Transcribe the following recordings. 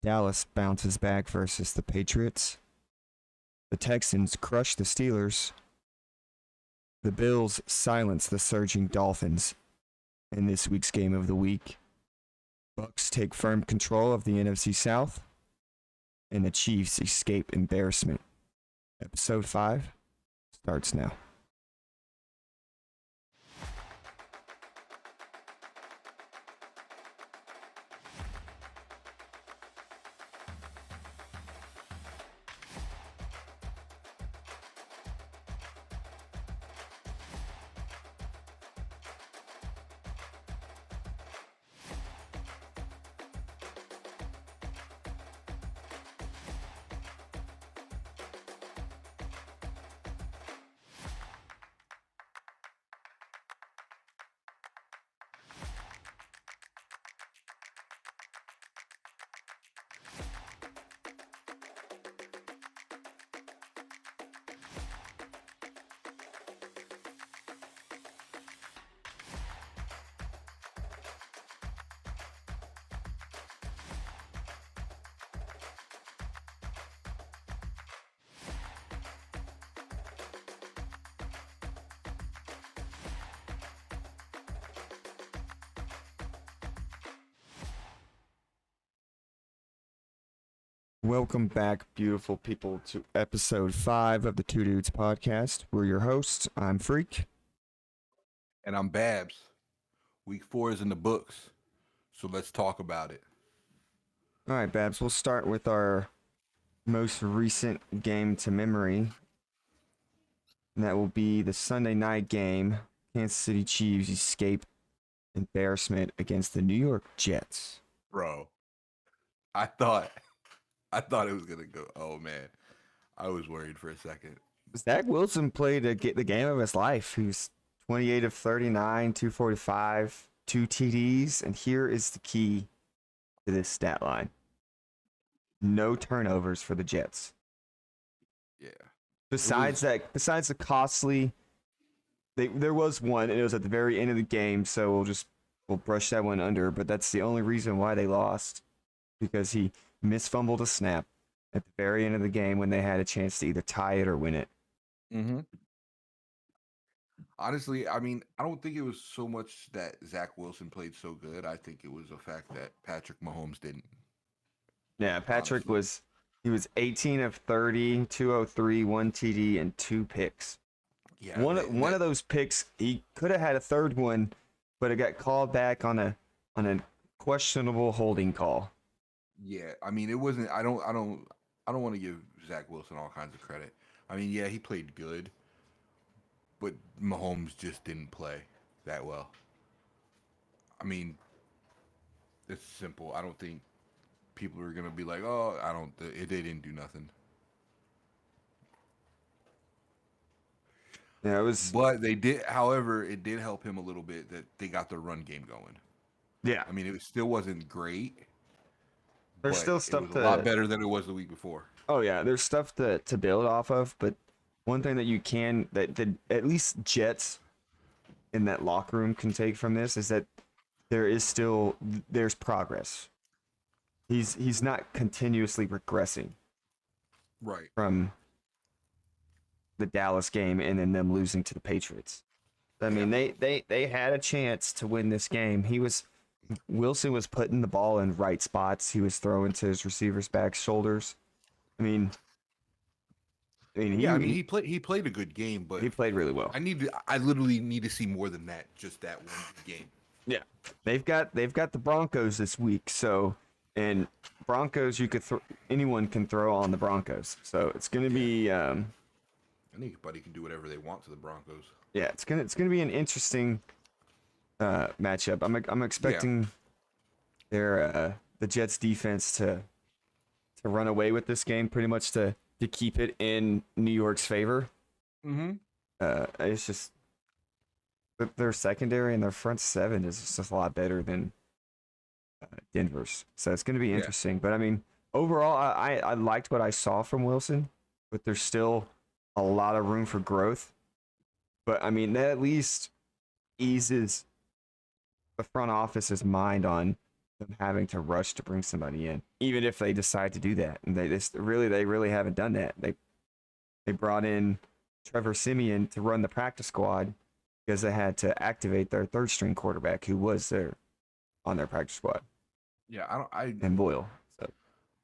Dallas bounces back versus the Patriots. The Texans crush the Steelers. The Bills silence the surging Dolphins in this week's game of the week. Bucks take firm control of the NFC South, and the Chiefs escape embarrassment. Episode 5 starts now. Welcome back, beautiful people, to episode 5 of the Two Dudes podcast. We're your hosts. I'm Freak. And I'm Babs. Week 4 is in the books, so let's talk about it. All right, Babs, we'll start with our most recent game to memory. And that will be the Sunday night game. Kansas City Chiefs escape embarrassment against the New York Jets. Bro, I thought it was gonna go. Oh man, I was worried for a second. Zach Wilson played the game of his life. He was 28 of 39, 245, 2 TDs, and here is the key to this stat line. No turnovers for the Jets. Yeah. Besides the costly, there was one, and it was at the very end of the game, so we'll brush that one under. But that's the only reason why they lost, because he misfumbled a snap at the very end of the game when they had a chance to either tie it or win it. Mm-hmm. Honestly, I mean, I don't think it was so much that Zach Wilson played so good. I think it was the fact that Patrick Mahomes didn't. Yeah, Patrick Honestly. was 18 of 30, 203, 1 TD, and 2 picks. Yeah. One of those picks, he could have had a third one, but it got called back on a questionable holding call. Yeah. I mean, it wasn't. I don't want to give Zach Wilson all kinds of credit. I mean, yeah, he played good, but Mahomes just didn't play that well. I mean, it's simple. I don't think people are gonna be like, "Oh, I don't." They didn't do nothing, Yeah, it was. but they did. However, it did help him a little bit that they got the run game going. Yeah, I mean, it still wasn't great, there's but still it stuff was a lot to. better than it was the week before. Oh yeah, there's stuff to build off of, but one thing that you can that at least Jets in that locker room can take from this is that there's progress. He's not continuously regressing Right. from the Dallas game and then them losing to the Patriots. I Yeah. mean, they had a chance to win this game. Wilson was putting the ball in right spots. He was throwing to his receivers' back shoulders. I mean, Yeah. I mean, he he played a good game, but he played really well. I literally need to see more than that. Just that one game. Yeah, they've got the Broncos this week. So, and Broncos, anyone can throw on the Broncos. So it's gonna Yeah. be Anybody can do whatever they want to the Broncos. yeah, it's gonna be an interesting matchup. I'm Yeah. expecting the Jets defense to run away with this game, pretty much to keep it in New York's favor. Mm-hmm. It's just their secondary and their front seven is just a lot better than Denver's. So it's going to be Yeah. interesting. But I mean, overall, I liked what I saw from Wilson, but there's still a lot of room for growth. But I mean, that at least eases the front office's mind on them having to rush to bring somebody in, even if they decide to do that. And they really haven't done that. They brought in Trevor Simeon to run the practice squad because they had to activate their third string quarterback who was there on their practice squad. Yeah, I don't. I And Boyle. So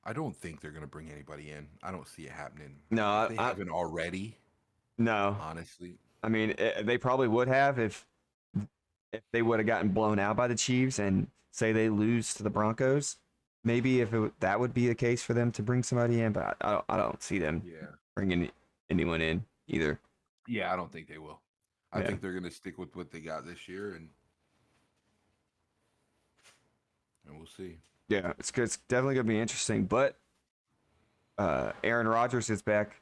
I don't think they're gonna bring anybody in. I don't see it happening. If no, they haven't already, no. honestly. I mean, they probably would have if they would have gotten blown out by the Chiefs and say they lose to the Broncos. Maybe if that would be the case for them to bring somebody in, but I don't see them Yeah. bringing anyone in either. Yeah, I don't think they will. I Yeah. think they're gonna stick with what they got this year, and we'll see. Yeah, it's good. It's definitely gonna be interesting. But Aaron Rodgers is back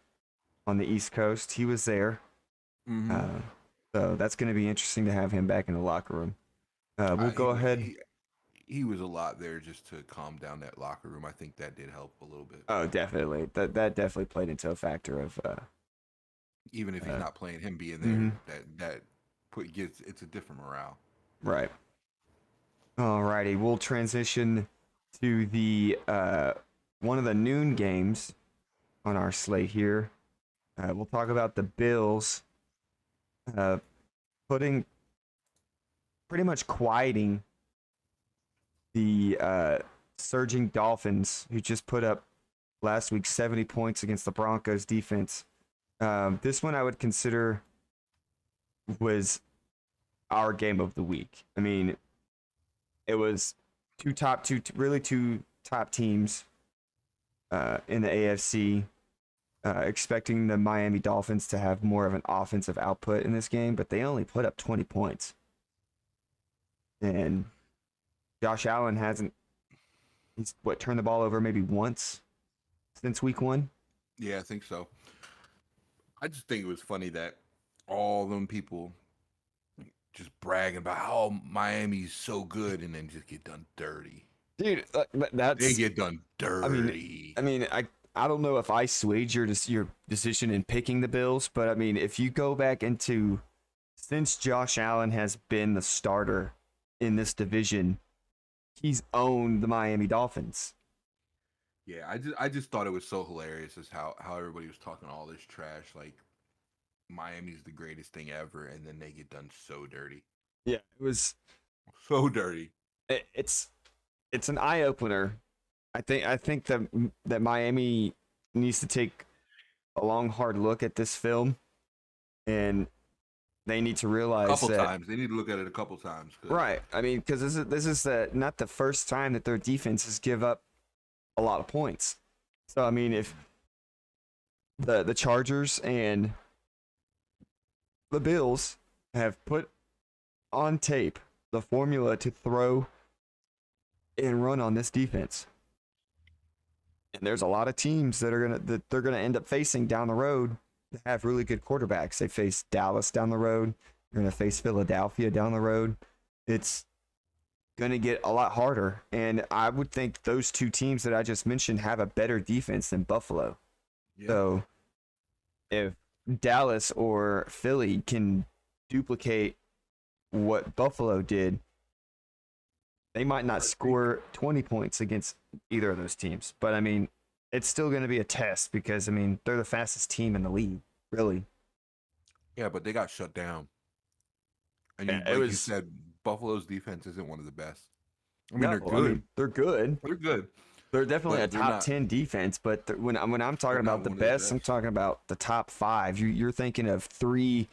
on the East Coast. He was there, Mm-hmm. so that's gonna be interesting to have him back in the locker room. We'll He go was ahead. he was a lot there just to calm down that locker room. I think that did help a little bit. Oh, definitely. That definitely played into a factor of Even if he's not playing, him being there, mhm. that gets it's a different morale. Right. Alrighty, we'll transition to the one of the noon games on our slate here. We'll talk about the Bills uh, putting pretty much quieting the surging Dolphins, who just put up last week 70 points against the Broncos defense. This one I would consider was our game of the week. I mean, it was two top teams in the AFC, expecting the Miami Dolphins to have more of an offensive output in this game, but they only put up 20 points. And Josh Allen he's turned the ball over maybe once since week 1. Yeah, I think so. I just think it was funny that all them people just bragging about how Miami's so good and then just get done dirty. Dude, They get done dirty. I don't know if I swayed your decision in picking the Bills, but I mean, if you go back into since Josh Allen has been the starter in this division, he's owned the Miami Dolphins. Yeah, I just thought it was so hilarious as how everybody was talking all this trash like Miami's the greatest thing ever, and then they get done so dirty. Yeah, it was So dirty. it's an eye opener. I think that Miami needs to take a long, hard look at this film, and they need to realize Couple that times they need to look at it a couple times. right. I mean, because this is not the first time that their defenses give up a lot of points. So I mean, if the Chargers and the Bills have put on tape the formula to throw and run on this defense, and there's a lot of teams that they're gonna end up facing down the road that have really good quarterbacks. They face Dallas down the road. They're gonna face Philadelphia down the road. It's gonna get a lot harder, and I would think those two teams that I just mentioned have a better defense than Buffalo. Yeah. So if Dallas or Philly can duplicate what Buffalo did, they might not score 20 points against either of those teams. But I mean, it's still going to be a test because I mean, they're the fastest team in the league, really. Yeah, but they got shut down. And Yeah, you said, Buffalo's defense isn't one of the best. I mean, no, they're good. I mean, they're good. They're good. They're definitely But a they're top not- 10 defense, but when I'm talking They're not about the one of the best, I'm best. talking about the top 5. You're thinking of three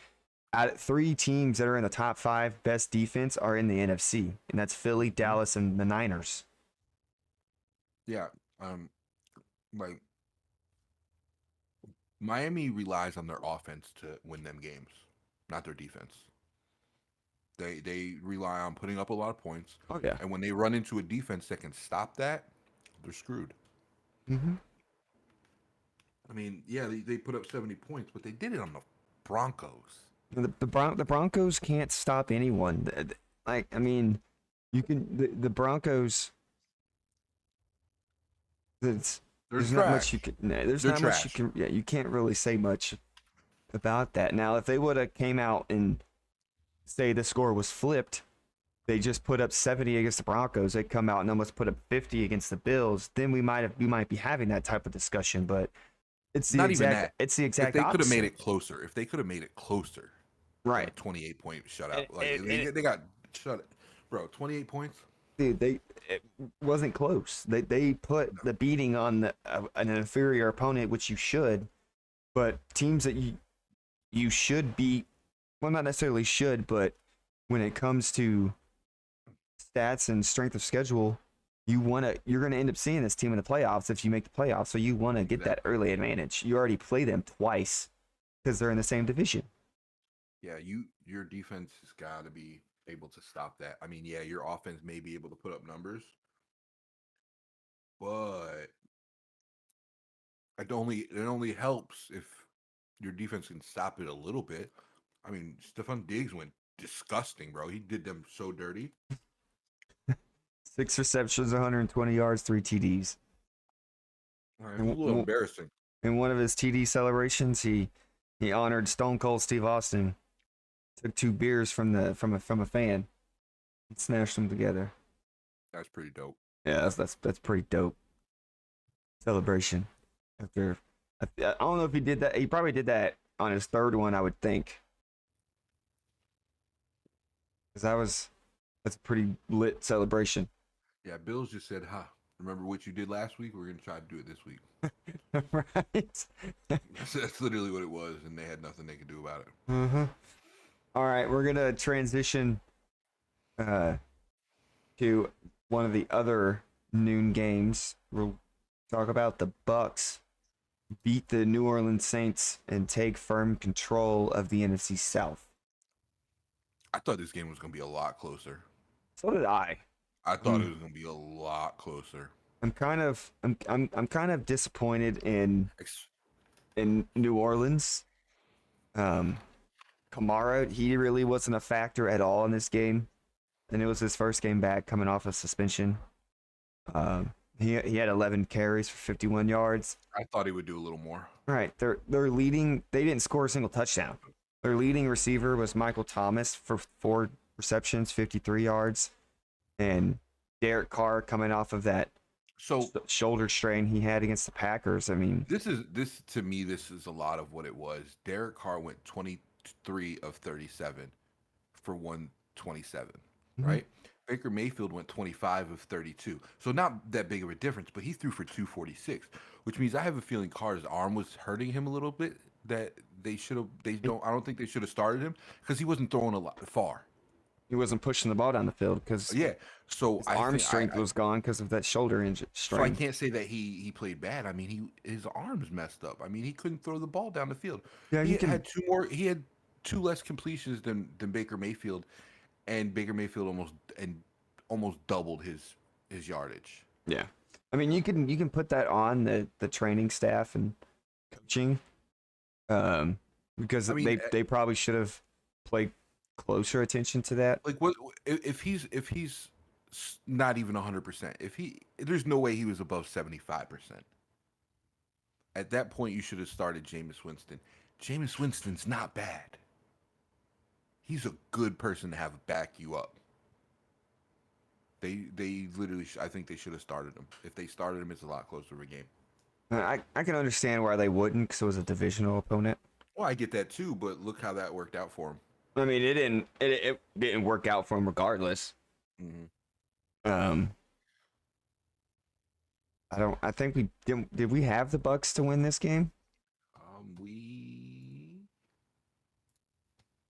teams that are in the top 5 best defense are in the NFC, and that's Philly, Dallas, and the Niners. Yeah. Like Miami relies on their offense to win them games, not their defense. They rely on putting up a lot of points, Oh yeah. and when they run into a defense that can stop that, they're screwed. Mm-hmm. I mean, yeah, they put up 70 points, but they did it on the Broncos. The Broncos can't stop anyone. Like I mean, you can the Broncos. There's not much trash. you can. There's They're not much you trash. can. Yeah, you can't really say much about that. Now, if they would have came out and say the score was flipped, they just put up 70 against the Broncos. They come out and almost put up 50 against the Bills. Then we might be having that type of discussion, but Not even that. it's the If exact they could have made opposite. it closer, if they could have made it closer than a Right. 28-point shutout, And, like and, and they got shut, bro. 28 points. dude, it wasn't close. They put No. the beating on an inferior opponent, which you should, but teams that you should beat, well, not necessarily should, but when it comes to stats and strength of schedule, you're gonna end up seeing this team in the playoffs if you make the playoffs. So you want to get that Exactly. early advantage. You already play them twice because they're in the same division. Yeah, your defense has got to be able to stop that. I mean, yeah, your offense may be able to put up numbers, but it only helps if your defense can stop it a little bit. I mean, Stephon Diggs went disgusting, bro. He did them so dirty. 6 receptions, 120 yards, 3 TDs. It's a little And embarrassing. in one of his TD celebrations, he honored Stone Cold Steve Austin. Took 2 beers from a fan and smashed them together. That's pretty dope. Yeah, that's pretty dope. Celebration. After I don't know if he did that. He probably did that on his third one, I would think, because that's a pretty lit celebration. Yeah, Bills just said, "Ha, remember what you did last week? We're gonna try to do it this week." Right. That's literally what it was, and they had nothing they could do about it. Uh-huh. All right, we're gonna transition uh, to one of the other noon games. We'll talk about the Bucks beat the New Orleans Saints and take firm control of the NFC South. I thought this game was gonna be a lot closer. So did I. I thought it was gonna be a lot closer. I'm kind of disappointed Ex- in New Orleans. Kamara, he really wasn't a factor at all in this game, and it was his first game back coming off of suspension. He had 11 carries for 51 yards. I thought he would do a little more. Right, they're leading. They didn't score a single touchdown. Their leading receiver was Michael Thomas for 4 receptions, 53 yards, and Derek Carr coming off of that So shoulder strain he had against the Packers. I mean, this to me, this is a lot of what it was. Derek Carr went 23 of 37 for 127, right? Baker Mayfield went 25 of 32. So not that big of a difference, but he threw for 246, which means I have a feeling Carr's arm was hurting him a little bit. That I don't think they should have started him because he wasn't throwing a lot far. he wasn't pushing the ball down the field because Yeah. So his I arm think strength was gone because of that shoulder so I strain. can't say that he played bad. I mean, his arms messed up. I mean, he couldn't throw the ball down the field. Yeah, He you can. had two more. He had two less completions than Baker Mayfield, and Baker Mayfield almost doubled his yardage. Yeah, I mean, you can put that on the training staff and coaching, because I mean, they probably should have played closer attention to that. like what if he's not even 100%? There's no way he was above 75%. At that point, you should have started Jameis Winston. Jameis Winston's not bad. He's a good person to have back you up. They literally, I think they should have started him. If they started him, it's a lot closer of a game. I can understand why they wouldn't, because it was a divisional opponent. Well, I get that too, but look how that worked out for him. I mean, it didn't work out for him regardless. Mm-hmm. I think did we have the Bucks to win this game?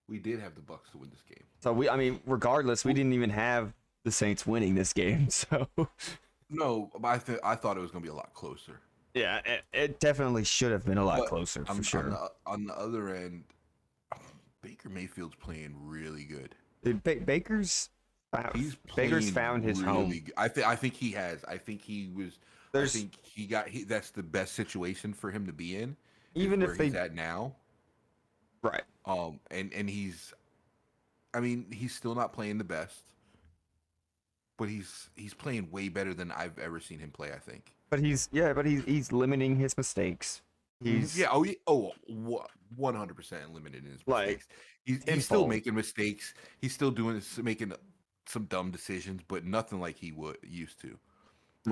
We did have the Bucks to win this game. So I mean, regardless, we didn't even have the Saints winning this game. So No, but I thought it was going to be a lot closer. yeah, it definitely should have been a lot But closer for on, sure. on the other end, Baker Mayfield's playing really good. Dude, Baker's He's Baker's playing found his home. good. I think he has. I think he was. There's I think that's the best situation for him to be in. even Where if they he's at now. right, And he's. I mean, he's still not playing the best, but he's playing way better than I've ever seen him play. I think. but he's limiting his mistakes. He's Yeah. 100% limited in his like mistakes. He's still tenfold. making mistakes. He's still making some dumb decisions, but nothing like he would used to.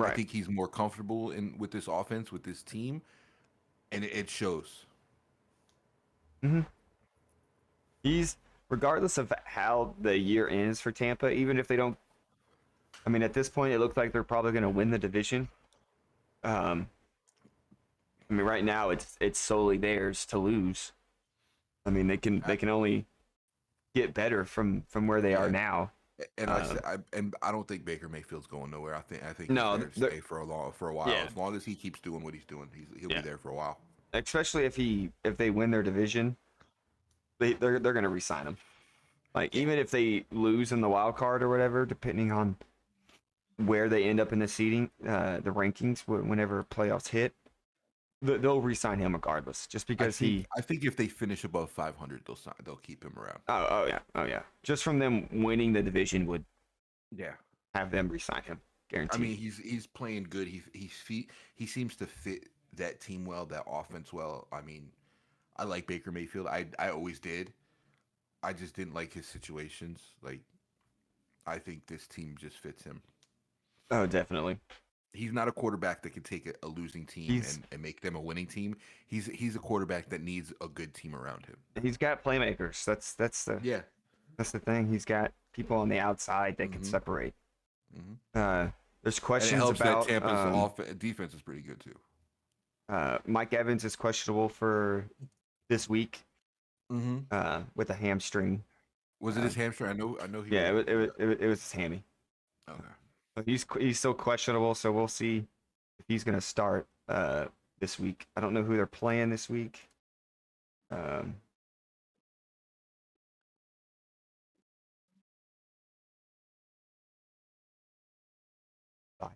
I Right. think he's more comfortable with this offense, with this team, and it shows. Hmm. He's regardless of how the year ends for Tampa, even if they don't. I mean, at this point, it looks like they're probably going to win the division. Um, I mean, right now it's solely theirs to lose. I mean, I, they can only get better from where they are yeah, now. and like I Um, said, I don't think Baker Mayfield's going nowhere. I think he's no, there to stay for a while. yeah, As long as he keeps doing what he's doing, he'll be yeah. there for a while. Especially if they win their division, they're going to re-sign him. Like Yeah, even if they lose in the wild card or whatever, depending on where they end up in the seeding, the rankings, whenever playoffs hit, they'll re-sign him regardless, just because he. I think if they finish above 500, they'll keep him around. Oh yeah, just from them winning the division would Yeah. have them re-sign him, I guaranteed. mean, he's playing good. He seems to fit that team well, that offense well. I mean, I like Baker Mayfield. I always did. I just didn't like his situations. Like I think this team just fits him. Oh, definitely. He's not a quarterback that can take a losing team He's and make them a winning team. He's a quarterback that needs a good team around him. he's got playmakers. Yeah. That's the thing. He's got people on the outside that can hmm separate. hmm Uh, there's And it questions helps that about Tampa's defense is pretty good too. Mike Evans is questionable for this week hmm with a hamstring. Was it Uh, his hamstring? I know he yeah, was. it was his hammy. Okay. But he's still questionable, so we'll see if he's gonna start this week. I don't know who they're playing this week. Um,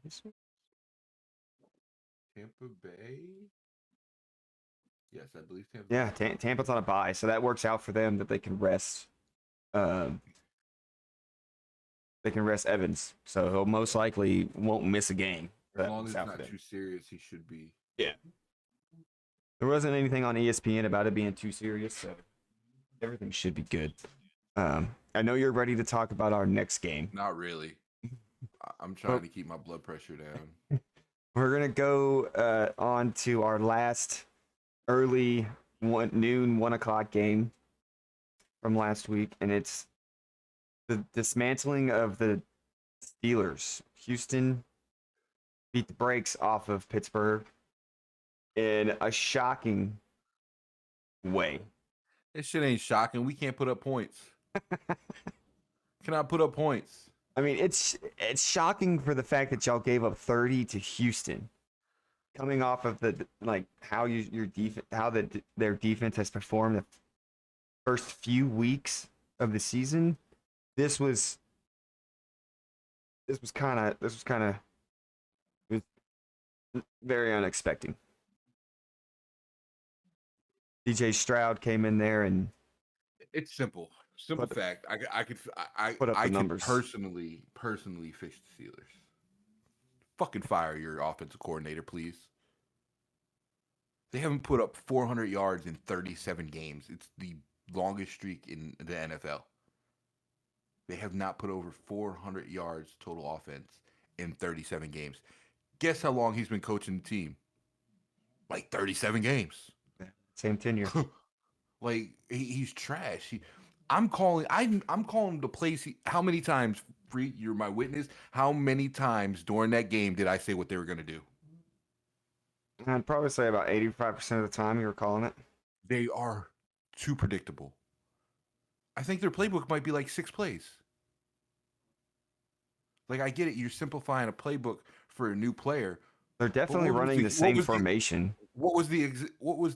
this week? Tampa Bay. Yes, I believe Tampa Yeah, Bay. Tampa's on a bye, so that works out for them that they can rest. Um, they can rest Evans, so he'll most likely won't miss a game. As That long works as it's out for not them. too serious, he should be. Yeah. There wasn't anything on ESPN about it being too serious, so everything should be good. I know you're ready to talk about our next game. Not really. I'm trying But to keep my blood pressure down. we're gonna go on to our last early noon 1 o'clock game from last week, and it's the dismantling of the Steelers. Houston beat the brakes off of Pittsburgh in a shocking way. This shit ain't shocking. We can't put up points. Cannot put up points. I mean, it's shocking for the fact that y'all gave up 30 to Houston, coming off of the like how your defense, how their defense has performed the first few weeks of the season. This was this was kind of very unexpected. DJ Stroud came in there and It's simple. Simple put fact. put up I the could numbers. personally fix the Steelers. Fucking fire your offensive coordinator, please. They haven't put up 400 yards in 37 games. It's the longest streak in the NFL. They have not put over 400 yards total offense in 37 games. Guess how long he's been coaching the team? Like 37 games. Same tenure. Like he's trash. I'm calling the place. How many times, Free? You're my witness. How many times during that game did I say what they were gonna do? I'd probably say about 85% of the time you were calling it. They are too predictable. I think their playbook might be like 6 plays. Like I get it, you're simplifying a playbook for a new player, They're but definitely running the same formation. what was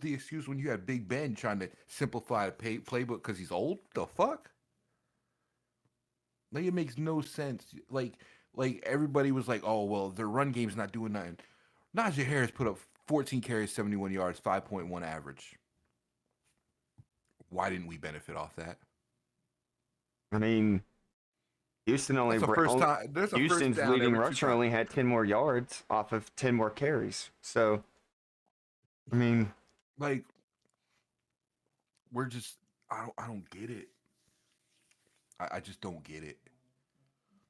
the excuse when you had Big Ben trying to simplify a playbook because he's old? The fuck? Like it makes no sense. Like everybody was like, oh well, their run game's not doing nothing. Najee Harris put up 14 carries, 71 yards, 5.1 average. Why didn't we benefit off that? I mean, Houston only That's the first time. There's a first Houston's down leading every two rusher times. only had 10 more yards off of 10 more carries. So, I mean, Like we're just I don't get it. I just don't get it.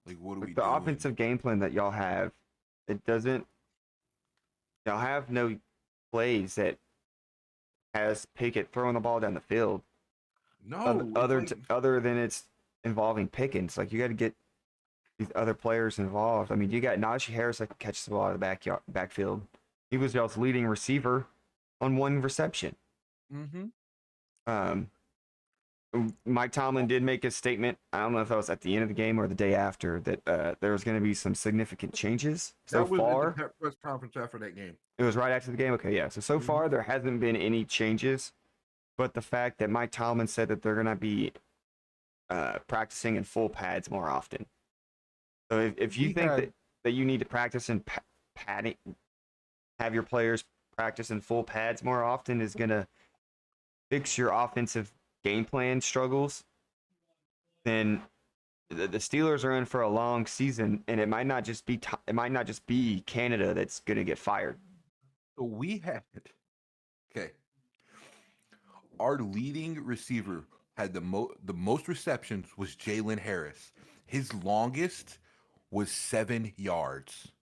Like, what are With we the doing? offensive game plan that y'all have, it doesn't. Y'all have no plays that has Pickett throwing the ball down the field. No, it's like Other than it's involving Pickens, like you got to get these other players involved. I mean, you got Najee Harris that can catch the ball out of the backfield. He was y'all's leading receiver on one reception. mm-hmm. Um, Mike Tomlin did make a statement. I don't know if that was at the end of the game or the day after that there was going to be some significant changes. So That was at the far, press conference after that game. it was right after the game. Okay, yeah. So Mm-hmm. far there hasn't been any changes, but the fact that Mike Tomlin said that they're going to be practicing in full pads more often. So if you think that you need to practice in padding, have your players practice in full pads more often is going to fix your offensive game plan struggles, then the Steelers are in for a long season, and it might not just be Canada that's going to get fired. So we had okay. Our leading receiver had the most receptions was Jalen Harris. His longest was 7 yards.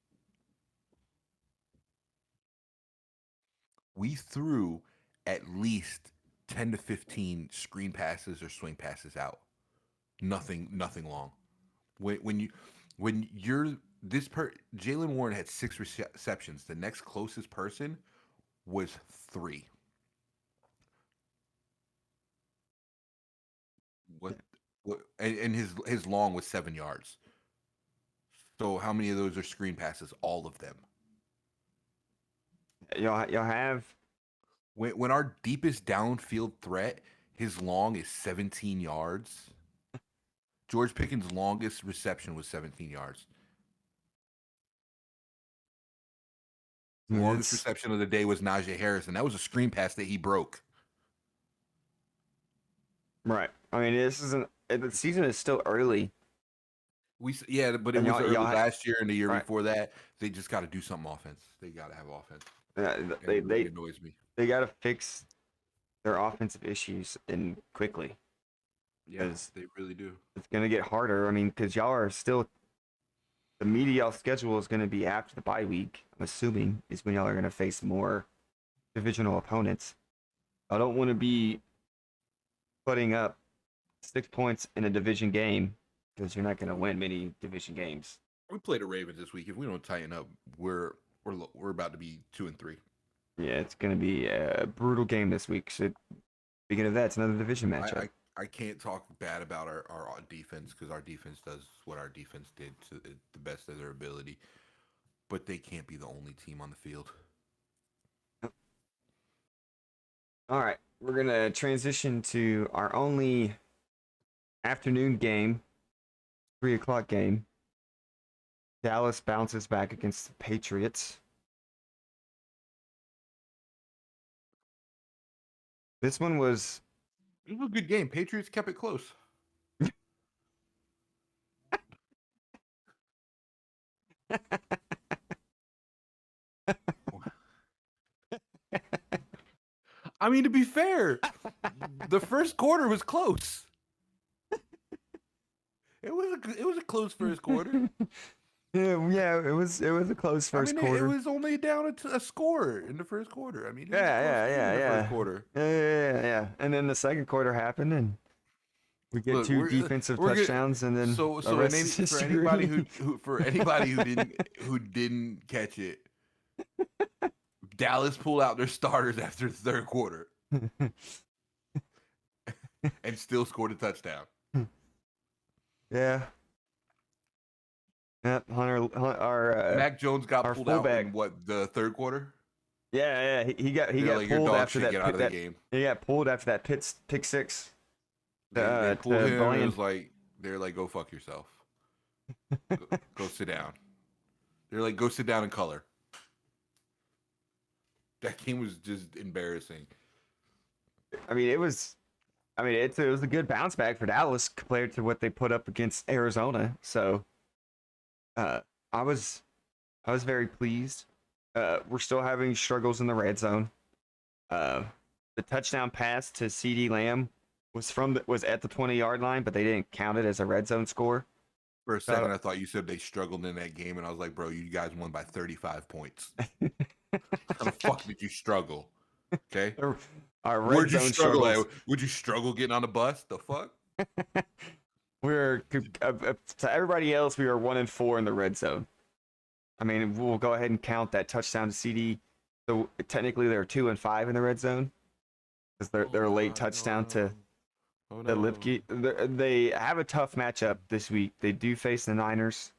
We threw at least 10 to 15 screen passes or swing passes out. Nothing long. When you're Jalen Warren had 6 receptions. The next closest person was 3. What and his long was 7 yards. So how many of those are screen passes? All of them. Y'all have When our deepest downfield threat, his long is 17 yards. George Pickens' longest reception was 17 yards. The longest reception of the day was Najee Harris, and that was a screen pass that he broke. Right. I mean, the season is still early. But it And was early y'all last year and the year right. before that. They just got to do something offense. They got to have offense. They It really annoys me. They got to fix their offensive issues and quickly. Yeah, they really do. It's gonna get harder. I mean, because y'all are still the media y'all schedule is gonna be after the bye week. I'm assuming is when y'all are gonna face more divisional opponents. I don't want to be putting up 6 points in a division game because you're not gonna win many division games. We play the Ravens this week. If we don't tighten up, we're about to be 2-3. Yeah, it's gonna be a brutal game this week. So speaking of that, it's another division matchup. I can't talk bad about our defense because our defense does what our defense did to the best of their ability, but they can't be the only team on the field. All right, we're gonna transition to our only afternoon game, 3 o'clock game. Dallas bounces back against the Patriots. This one was It was a good game. Patriots kept it close. I mean, to be fair, the first quarter was close. It was a close first quarter. Yeah, it was a close first quarter. It was only down a score in the first quarter. I mean, it was yeah. first quarter. Yeah. And then the second quarter happened, and we get two defensive touchdowns, and then for anybody who didn't catch it, Dallas pulled out their starters after the third quarter and still scored a touchdown. Yeah. Yep, our Mac Jones got pulled fullback. out in the third quarter. Yeah. He got pulled after that. Get out of the game. He got pulled after that pick six. They pulled him. It was they're like, go fuck yourself. Go sit down. They're like, go sit down and color. That game was just embarrassing. I mean, it was a good bounce back for Dallas compared to what they put up against Arizona. So, I was very pleased. We're still having struggles in the red zone. The touchdown pass to CeeDee Lamb was at the 20-yard line, but they didn't count it as a red zone score. For a second, I thought you said they struggled in that game, and I was like, bro, you guys won by 35 points. How the fuck did you struggle? Okay. Our red Where'd you zone struggle struggles. at? Would you struggle getting on the bus? The fuck? To everybody else, we were 1-4 in the red zone. I mean, we'll go ahead and count that touchdown to CD. So technically, they're 2-5 in the red zone because they're a late touchdown to Lipke. They have a tough matchup this week. They do face the Niners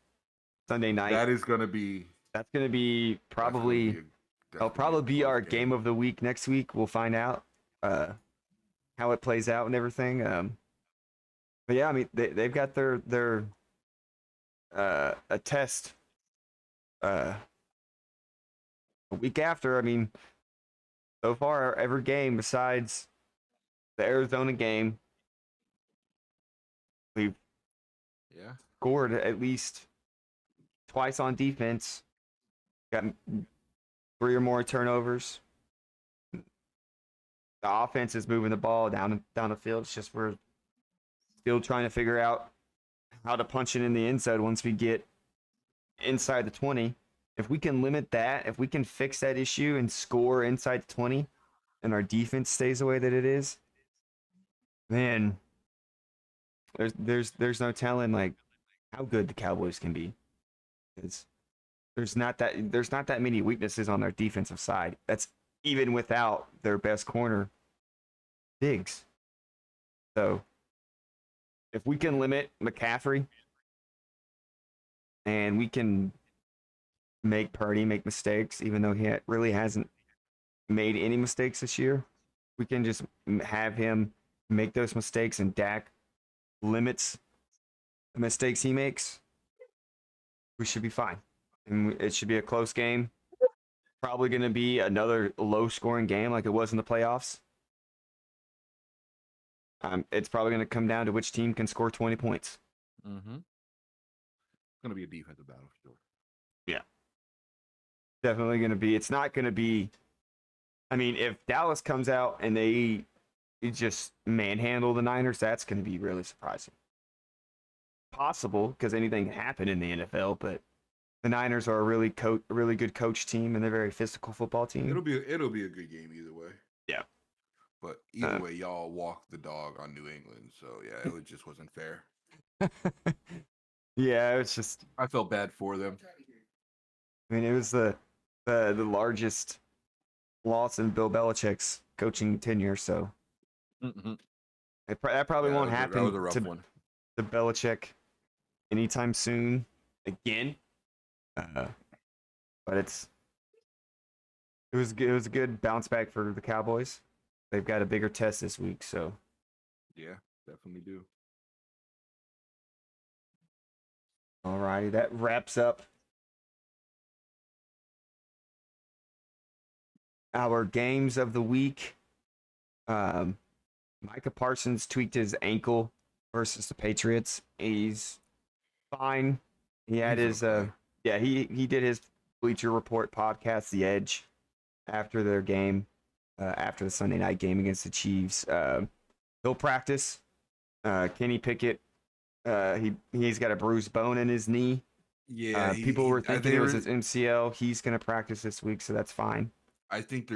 Sunday night. That is gonna be. That's gonna be probably. It'll probably be our game of the week next week. We'll find out how it plays out and everything. But yeah, I mean they've got their a test a week after. I mean, so far every game besides the Arizona game, we've scored at least twice on defense. Got 3 or more turnovers. The offense is moving the ball down the field. It's just we're still trying to figure out how to punch it in the end zone once we get inside the 20. If we can limit that, if we can fix that issue and score inside the 20, and our defense stays the way that it is, man, there's no telling like how good the Cowboys can be. It's there's not that many weaknesses on their defensive side. That's even without their best corner, Diggs. So if we can limit McCaffrey and we can make Purdy make mistakes, even though he really hasn't made any mistakes this year, we can just have him make those mistakes and Dak limits the mistakes he makes. We should be fine. And it should be a close game. Probably going to be another low-scoring game like it was in the playoffs. It's probably going to come down to which team can score 20 points. Mm-hmm. It's going to be a defensive battle for sure. Yeah. Definitely going to be. It's not going to be. I mean, if Dallas comes out and they just manhandle the Niners, that's going to be really surprising. Possible, because anything can happen in the NFL, but the Niners are a really good coach team, and they're a very physical football team. It'll be a good game either way. Yeah. But either way, y'all walked the dog on New England, so yeah, it just wasn't fair. Yeah, it's just. I felt bad for them. I mean, it was the largest loss in Bill Belichick's coaching tenure, so that probably won't happen that was a rough one. To Belichick anytime soon again. But it was a good bounce back for the Cowboys. They've got a bigger test this week, so yeah, definitely do. Alrighty, that wraps up our games of the week. Micah Parsons tweaked his ankle versus the Patriots. He's fine. He had his he did his Bleacher Report podcast, The Edge, after their game, after the Sunday night game against the Chiefs. He'll practice. Kenny Pickett, he's got a bruised bone in his knee. Yeah, people were thinking it was his MCL. He's going to practice this week, so that's fine. I think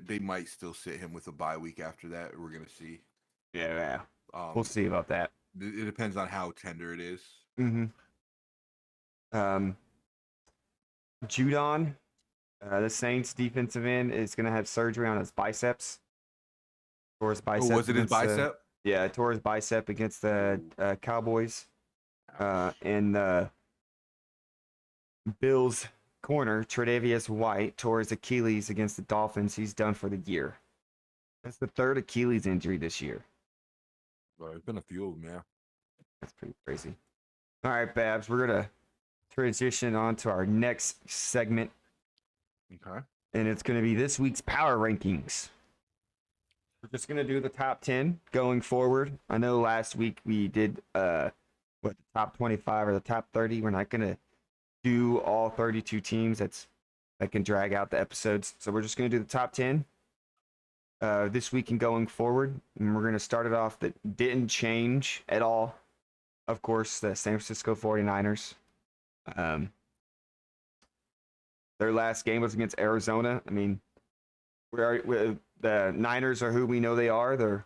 they might still sit him with a bye week after that. We're going to see. Yeah. We'll see about that. It depends on how tender it is. Mm-hmm. Judon, the Saints defensive end, is going to have surgery on his biceps. Tore his bicep. Oh, was it his bicep? Yeah, tore his bicep against the Cowboys. And the Bills corner, Tre'Davious White, tore his Achilles against the Dolphins. He's done for the year. That's the 3rd Achilles injury this year. Well, there's been a few of them, yeah. That's pretty crazy. All right, Babs, we're going to transition on to our next segment. Okay. And it's going to be this week's power rankings. We're just going to do the top 10 going forward. I know last week we did the top 25 or the top 30. We're not going to do all 32 teams. That can drag out the episodes. So we're just going to do the top 10 this week and going forward. And we're going to start it off that didn't change at all of course, the San Francisco 49ers. Um, their last game was against Arizona. I mean, the Niners are who we know they are. They're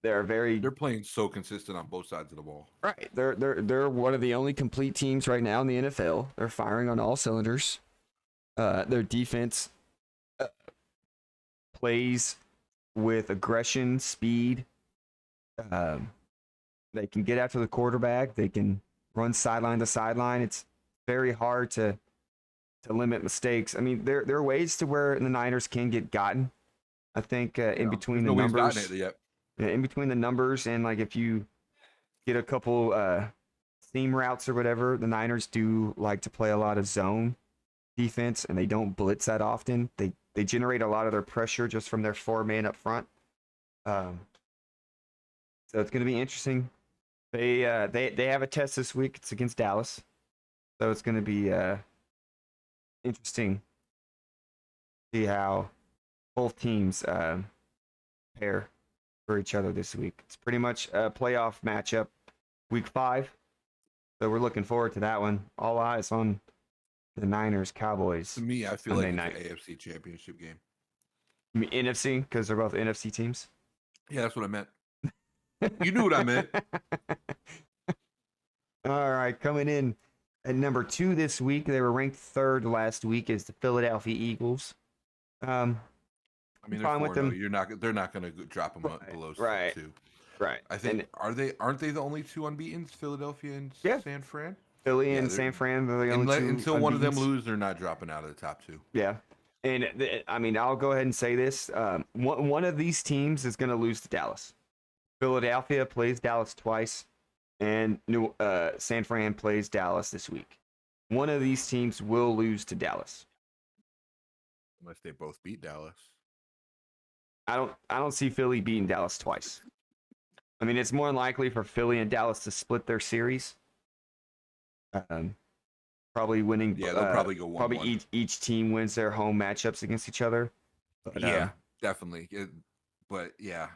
very They're playing so consistent on both sides of the ball. right. They're one of the only complete teams right now in the NFL. They're firing on all cylinders. Their defense plays with aggression, speed. Um, they can get after the quarterback. They can run sideline to sideline. It's very hard to limit mistakes. I mean, there are ways to where the Niners can get gotten. I think in between the Nobody's numbers, gotten it yet. in between the numbers, and like if you get a couple seam routes or whatever, the Niners do like to play a lot of zone defense, and they don't blitz that often. They generate a lot of their pressure just from their 4-man up front. So it's going to be interesting. They have a test this week. It's against Dallas, so it's going to be interesting to see how both teams pair for each other this week. It's pretty much a playoff matchup, week 5. So we're looking forward to that one. All eyes on the Niners Cowboys. To me, I feel Sunday like it's night. an AFC championship game. You mean NFC because they're both NFC teams. Yeah, that's what I meant. You knew what I meant. All right, coming in at number 2 this week, they were ranked 3rd last week, is the Philadelphia Eagles. I mean, fine they're with them. They're not going to drop them below right. 2. Right. I think aren't they the only 2 unbeaten? Philadelphia and San Fran. Philly and San Fran are the only 2 until one of them unbeatens. lose, they're not dropping out of the top 2. Yeah, and I mean, I'll go ahead and say this: one of these teams is going to lose to Dallas. Philadelphia plays Dallas twice, and San Fran plays Dallas this week. One of these teams will lose to Dallas. Unless they both beat Dallas. I don't see Philly beating Dallas twice. I mean, it's more likely for Philly and Dallas to split their series. Probably winning. Yeah, they'll probably go 1-1. Probably each team wins their home matchups against each other. But, yeah, definitely. But yeah.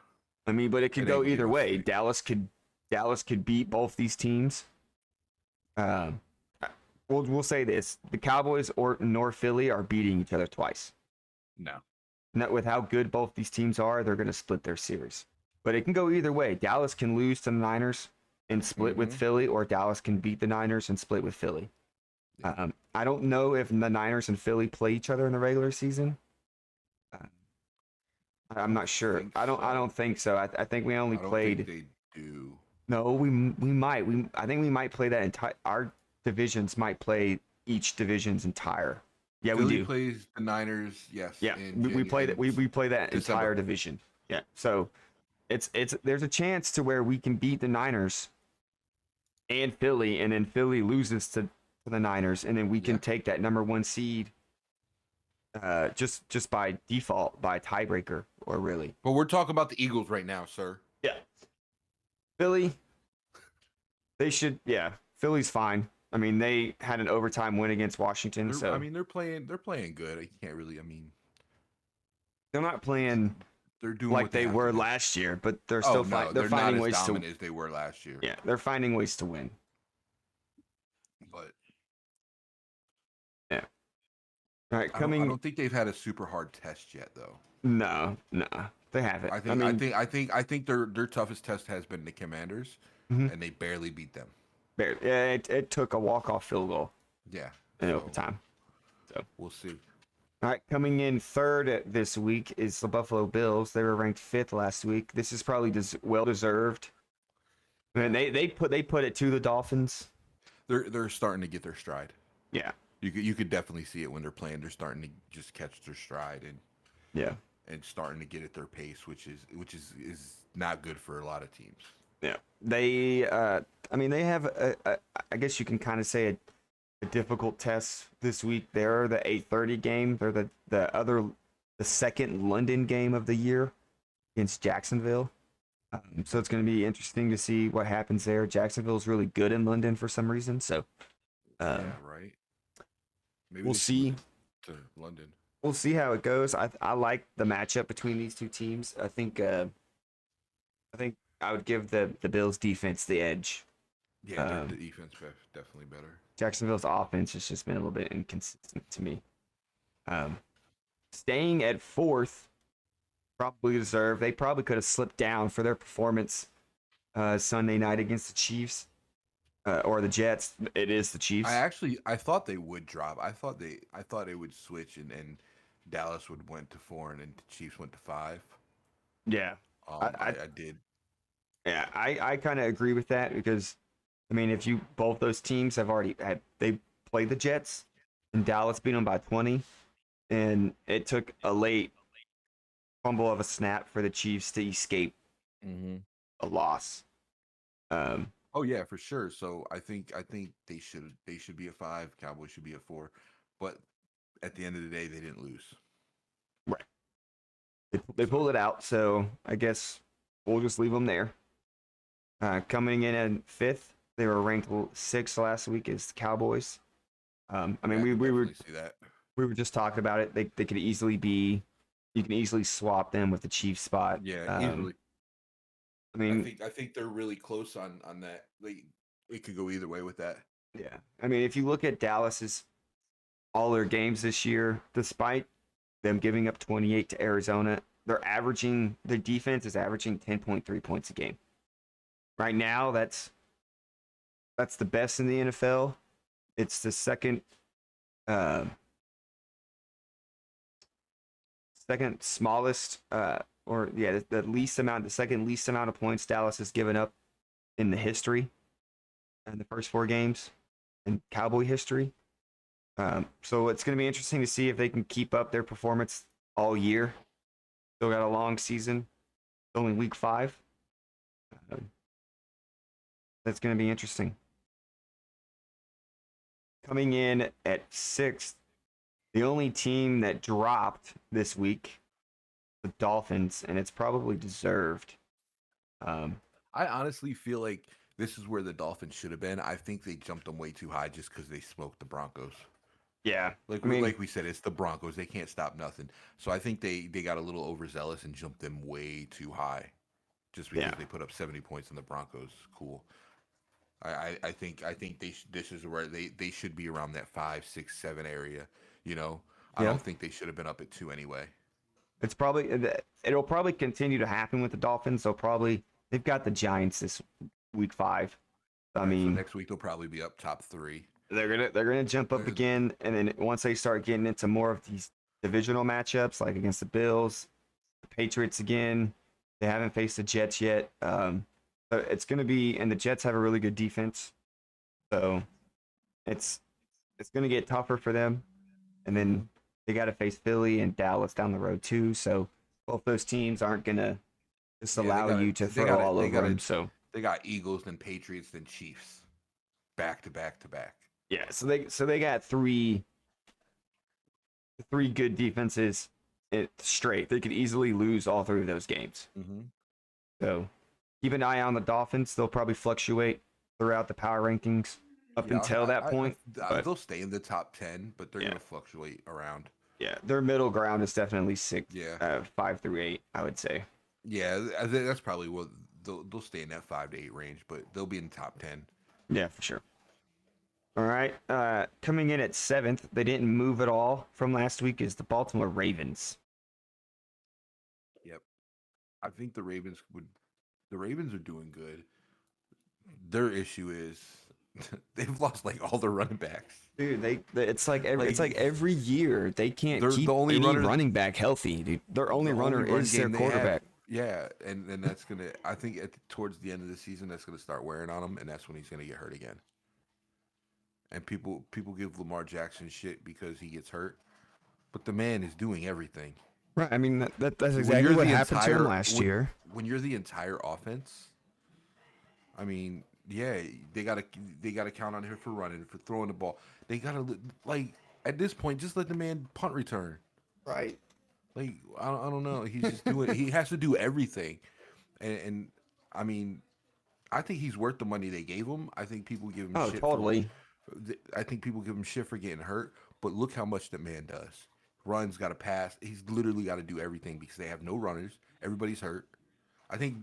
I mean, but it could go either way. UFC. Dallas could beat both these teams. We'll say this: the Cowboys nor Philly are beating each other twice. No. Not with how good both these teams are, they're going to split their series. But it can go either way. Dallas can lose to the Niners and split with Philly, or Dallas can beat the Niners and split with Philly. Yeah. I don't know if the Niners and Philly play each other in the regular season. I'm not sure. I don't think so. I think we only played. Think they do. No, we might. I think we might play that entire. Our divisions might play each division's entire. Yeah, Philly we do. Plays the Niners. Yes. Yeah, we play that. We play that December. entire division. Yeah, so it's there's a chance to where we can beat the Niners and Philly, and then Philly loses to the Niners, and then we can take that number 1 seed. Just by default, by tiebreaker, or really. But we're talking about the Eagles right now, sir. Yeah. Philly, they should. Yeah, Philly's fine. I mean, they had an overtime win against Washington. I mean, they're playing good. I can't really. I mean, they're not playing. They're doing like what they were last year, but they're still they're finding ways to. As they were last year. Yeah, they're finding ways to win. But yeah. All right, I don't think they've had a super hard test yet, though. No, they haven't. I think their toughest test has been the Commanders, and they barely beat them. Barely. Yeah, it took a walk-off field goal. Yeah. In overtime. So we'll see. All right, coming in 3rd this week is the Buffalo Bills. They were ranked 5th last week. This is probably well deserved. I mean, they put it to the Dolphins. They're starting to get their stride. Yeah. You could definitely see it when they're playing. They're starting to just catch their stride and starting to get at their pace, which is not good for a lot of teams. Yeah, they. I mean, they have I guess you can kind of say a difficult test this week. They're the 8:30 game. They're the second London game of the year against Jacksonville. So it's going to be interesting to see what happens there. Jacksonville's really good in London for some reason. So. Yeah. Right. Maybe we'll see. To London. We'll see how it goes. I like the matchup between these two teams. I think I would give the Bills defense the edge. Yeah, their Um, defense definitely better. Jacksonville's offense has just been a little bit inconsistent to me. Um, Staying at fourth, probably deserved. They probably could have slipped down for their performance Sunday night against the Chiefs or the Jets. It is the Chiefs. I thought they would drop. I thought it would switch and Dallas would went to 4 and then the Chiefs went to 5. Yeah, I, I I did. yeah, I kind of agree with that because I mean, if you both those teams have already had they played the Jets and Dallas beat them by 20, and it took a late fumble of a snap for the Chiefs to escape Hmm. a loss. Um, Oh yeah, for sure. So I think they should be a 5. Cowboys should be a 4. But at the end of the day, they didn't lose. right, they So pulled it out, so I guess we'll just leave them there. Coming in at fifth, they were ranked sixth last week as the Cowboys. I yeah, mean, I we could we were definitely see that. we were just talking about it. They could easily be. You can easily swap them with the Chiefs spot. Yeah, easily. I mean, I think they're really close on that. It could go either way with that. yeah. I mean, if you look at Dallas's all their games this year, despite them giving up 28 to Arizona, their defense is averaging 10.3 points a game. Right now, that's the best in the NFL. It's the uh, second smallest, or yeah, the second least amount of points Dallas has given up in the history in the first 4 games in Cowboy history. So it's going to be interesting to see if they can keep up their performance all year. Still got a long season. It's only week 5. Um, that's going to be interesting. Coming in at 6th, the only team that dropped this week, the Dolphins, and it's probably deserved. Um, I honestly feel like this is where the Dolphins should have been. I think they jumped them way too high just because they smoked the Broncos. yeah, I mean, Like we said, it's the Broncos. They can't stop nothing. So I think they got a little overzealous and jumped them way too high, just because yeah, they put up 70 points on the Broncos. Cool. I think this is where they should be around that 5, 6, 7 area. You know, I yeah. don't think they should have been up at 2 anyway. It'll probably continue to happen with the Dolphins. They've got the Giants this week 5. I Right. So mean, next week they'll probably be up top 3. they're gonna jump up Uh, again, and then once they start getting into more of these divisional matchups, like against the Bills, the Patriots again, they haven't faced the Jets yet. So it's gonna be, and the Jets have a really good defense, so it's it's gonna get tougher for them. And mm-hmm. then they got to face Philly and Dallas down the road too. So both those teams aren't gonna just Yeah, allow you to throw all over them. So they got Eagles, then Patriots, then Chiefs, back to back to back. yeah, so they got three good defenses straight. They could easily lose all 3 of those games. Mm-hmm. So keep an eye on the Dolphins. They'll probably fluctuate throughout the power rankings up Yeah, until that point. But they'll stay in the top 10, but they're yeah, gonna fluctuate around. yeah, their middle ground is definitely Yeah, 5 through 8. I would say. yeah, I think that's probably what they'll stay in that 5 to 8 range, but they'll be in the top 10. Yeah, for sure. All right. Coming in at 7th, they didn't move at all from last week, is the Baltimore Ravens. Yep, I think the Ravens would. The Ravens are doing good. Their issue is they've lost like all their running backs. Dude, it's like Like every year they can't they're the keep only any runners. running back healthy, dude. Their only The runner only run is their game they have. quarterback. Yeah, and that's gonna. I think towards the end of the season, that's gonna start wearing on him, and that's when he's gonna get hurt again. And people give Lamar Jackson shit because he gets hurt, but the man is doing everything. Right. I mean that's When exactly you're what the happened to him entire last year. when you're the entire offense, I mean, yeah, they gotta count on him for running, for throwing the ball. They gotta like at this point, just let the man punt return. Right. Like I don't know, he's just doing. He has to do everything, and I mean, I think he's worth the money they gave him. I think people give him Oh, shit for. totally. I think people give him shit for getting hurt, but look how much the man does. Runs, got to pass. He's literally got to do everything because they have no runners. Everybody's hurt. I think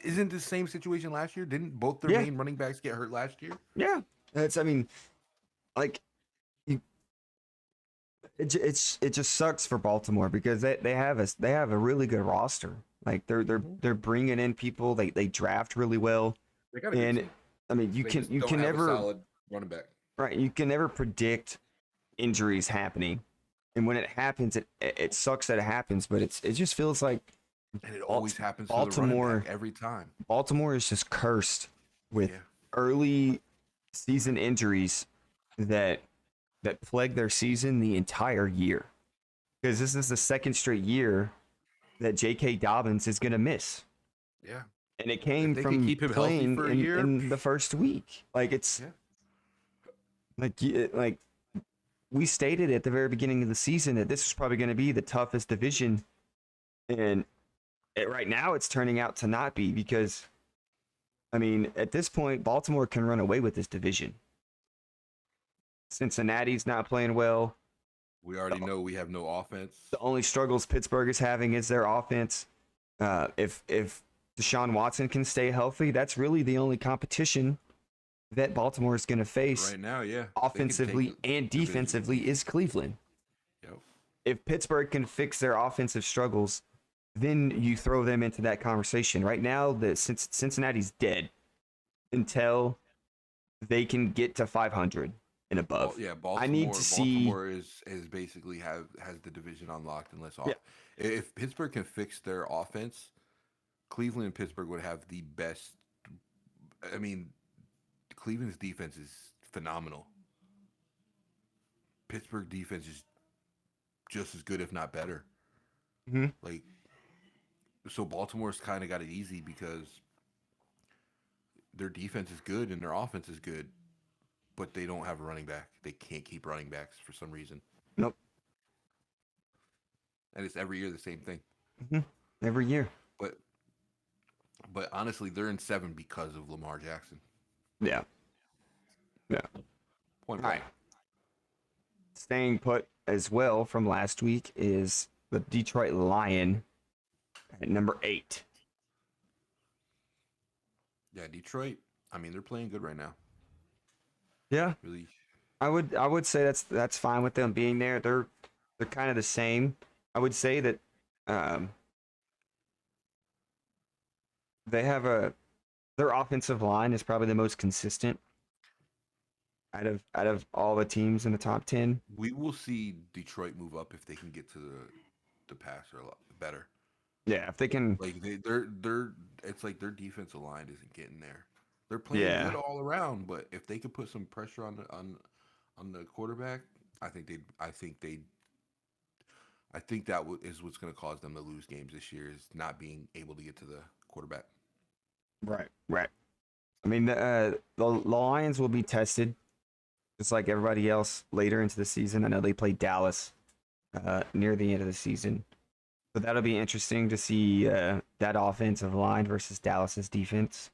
isn't the same situation last year? Didn't both their Yeah, main running backs get hurt last year? yeah. I mean, like, you, it just sucks for Baltimore because they have a really good roster. Like Hmm. they're bringing in people. They draft really well, They got a good and team. I mean They just you don't can have a never solid running back. right you can never predict injuries happening, and when it happens, it sucks that it happens. But it just feels like And it Balt- always happens to the running back Baltimore every time. Baltimore is just cursed with Yeah. early season injuries that plague their season the entire year. Because this is the second straight year that J.K. Dobbins is going to miss. Yeah. And it If came they could from keep him healthy playing for a year, in the first week. Like, it's yeah. like we stated at the very beginning of the season that this was probably going to be the toughest division. And right now it's turning out to not be because, I mean, at this point, Baltimore can run away with this division. Cincinnati's not playing well. We already know we have no offense. The only struggles Pittsburgh is having is their offense. If Deshaun Watson can stay healthy, that's really the only competition that Baltimore is going to face Right now, yeah. They could take offensively the and division defensively easy. is Cleveland. Yep. If Pittsburgh can fix their offensive struggles, then you throw them into that conversation. Right now, Cincinnati's dead until they can get to 500 and above. Yeah, I need Baltimore. to see. Baltimore is basically has the division unlocked unless Yeah, off. If Pittsburgh can fix their offense, Cleveland and Pittsburgh would have the best. I mean, Cleveland's defense is phenomenal. Pittsburgh defense is just as good, if not better. mhm. Like, so Baltimore's kind of got it easy because their defense is good and their offense is good, but they don't have a running back. They can't keep running backs for some reason, Nope. and it's every year the same thing. Mhm. Every year. But honestly, they're in 7 because of Lamar Jackson. Yeah. Yeah. Point All right. blank. Staying put as well from last week is the Detroit Lion at number 8. Yeah, Detroit. I mean, they're playing good right now. Yeah, Really. I would say that's fine with them being there. They're kind of the same. I would say that um, they have their offensive line is probably the most consistent out of all the teams in the top 10. We will see Detroit move up if they can get to the passer a lot better. Yeah, if they can. Like they're it's like their defensive line isn't getting there. They're playing Yeah, good all around, but if they could put some pressure on the quarterback, I think that is what's going to cause them to lose games this year is not being able to get to the quarterback. right, right. I mean, the Lions will be tested just like everybody else later into the season. I know they play Dallas near the end of the season. So that'll be interesting to see that offensive line versus Dallas's defense.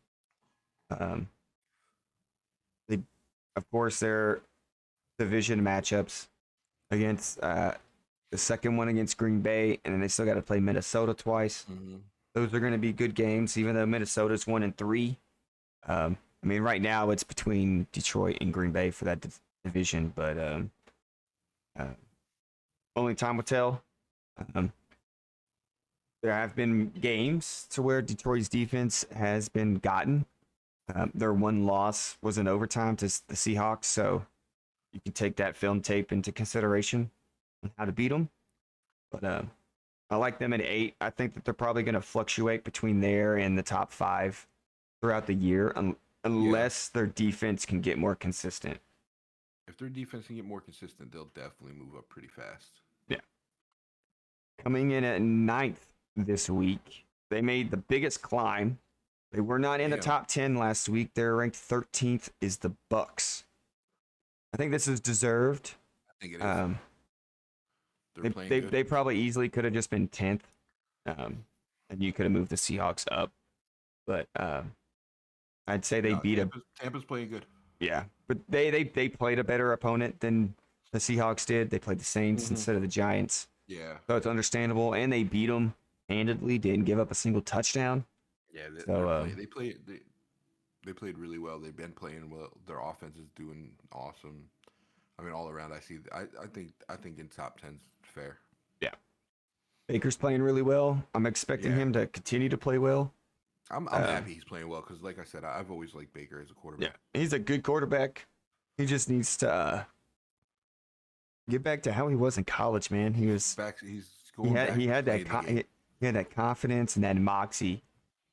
Um, they, of course, their division matchups against the second one against Green Bay, and then they still got to play Minnesota twice. Mm-hmm. Those are going to be good games, even though Minnesota's 1-3. I mean, right now it's between Detroit and Green Bay for that division, but uh, only time will tell. Um, there have been games to where Detroit's defense has been gotten. Their one loss was in overtime to the Seahawks, so you can take that film tape into consideration on how to beat them. But I like them at 8. I think that they're probably going to fluctuate between there and the top 5 throughout the year, Yeah. unless their defense can get more consistent. If their defense can get more consistent, they'll definitely move up pretty fast. Yeah. Coming in at 9th this week, they made the biggest climb. They were not in the Damn. top 10 last week. They're ranked 13th is the Bucks. I think this is deserved. I think it is. They're playing good. They probably easily could have just been 10th. And you could have moved the Seahawks up. But I'd say they beat Tampa's playing good. Yeah, but they played a better opponent than the Seahawks did. They played the Saints instead of the Giants. Yeah. So it's understandable. And they beat them handedly, didn't give up a single touchdown. Yeah, So they played really well. They've been playing well. Their offense is doing awesome. I mean, all around, I think in top 10's fair. yeah, Baker's playing really well. I'm expecting Yeah, him to continue to play well. I'm Um, happy he's playing well because, like I said, I've always liked Baker as a yeah, quarterback. he's a good quarterback. He just needs to get back to how he was in college, man. He's going back He to had that playing the game. he had that confidence and that moxie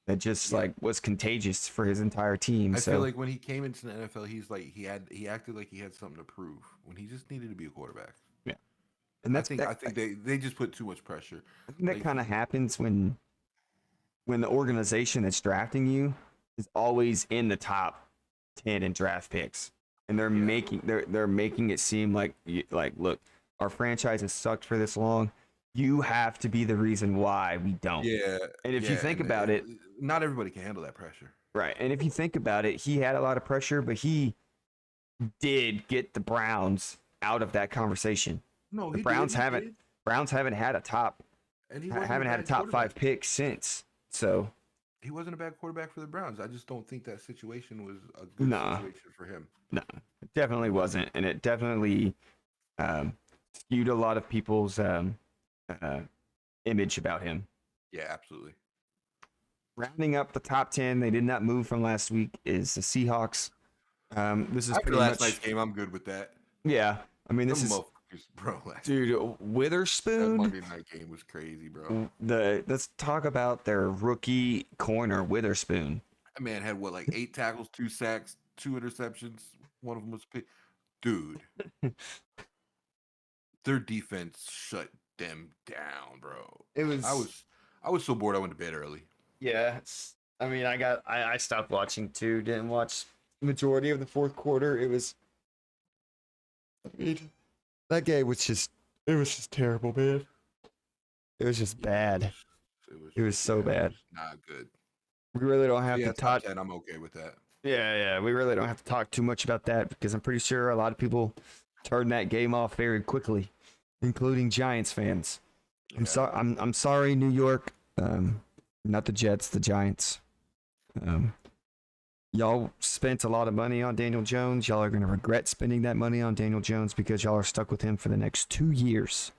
that just Yeah, like was contagious for his entire team. I feel So like when he came into the NFL, he acted like he had something to prove when he just needed to be a quarterback. yeah, and I think they just put too much pressure. I think that Like kind of happens when the organization that's drafting you is always in the top 10 in draft picks, and yeah, they're making it seem like look, our franchise has sucked for this long. You have to be the reason why we don't. yeah, And if you yeah, think about it, not everybody can handle that pressure. right? And if you think about it, he had a lot of pressure, but he did get the Browns out of that conversation. No, The he did. Browns He haven't did, Browns haven't had and he wasn't a a bad top quarterback. 5 pick since. So He wasn't a bad quarterback for the Browns. I just don't think that situation was a good nah, situation for him. no, it definitely It wasn't. wasn't, and it definitely um, skewed a lot of people's uh, image about him. Yeah, absolutely. Rounding up the top 10, they did not move from last week, is the Seahawks. This is After pretty last night's much, game, I'm good with that. yeah. I mean, this Them is, motherfuckers, bro. dude, That Witherspoon. Monday night game was crazy, bro. Let's talk about their rookie corner, Witherspoon. That man had what, like 8 tackles, 2 sacks, 2 interceptions. One of them was picked. Dude, their defense shut them down, bro. It I was, was I was so bored. I went to bed early. yeah. I mean, I stopped watching too. Didn't watch majority of the fourth quarter. That game was just, it was just terrible, man. It was just Yeah, bad. It was so it bad. was not good. We really don't So have to yeah, top talk. 10. I'm okay with that. Yeah. We really don't have to talk too much about that because I'm pretty sure a lot of people turned that game off very quickly, including Giants fans. I'm Yeah, sorry. I'm sorry, New York. Not the Jets, the Giants. Um, y'all spent a lot of money on Daniel Jones. Y'all are gonna regret spending that money on Daniel Jones because y'all are stuck with him for the next 2 years.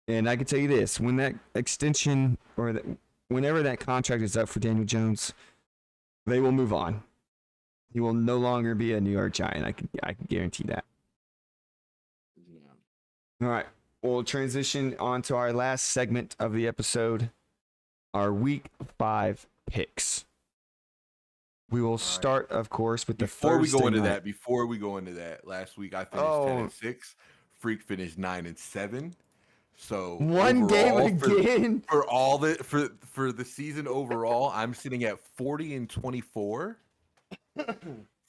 And I can tell you this: when that extension whenever that contract is up for Daniel Jones, they will move on. He will no longer be a New York Giant. I can guarantee that. yeah. All right. We'll transition on to our last segment of the episode, our week 5 picks. We will start, of course, with the Before we go into that, last week I finished 10-6. Freak finished 9-7. So one game overall, again. for the season overall, I'm sitting at 40-24.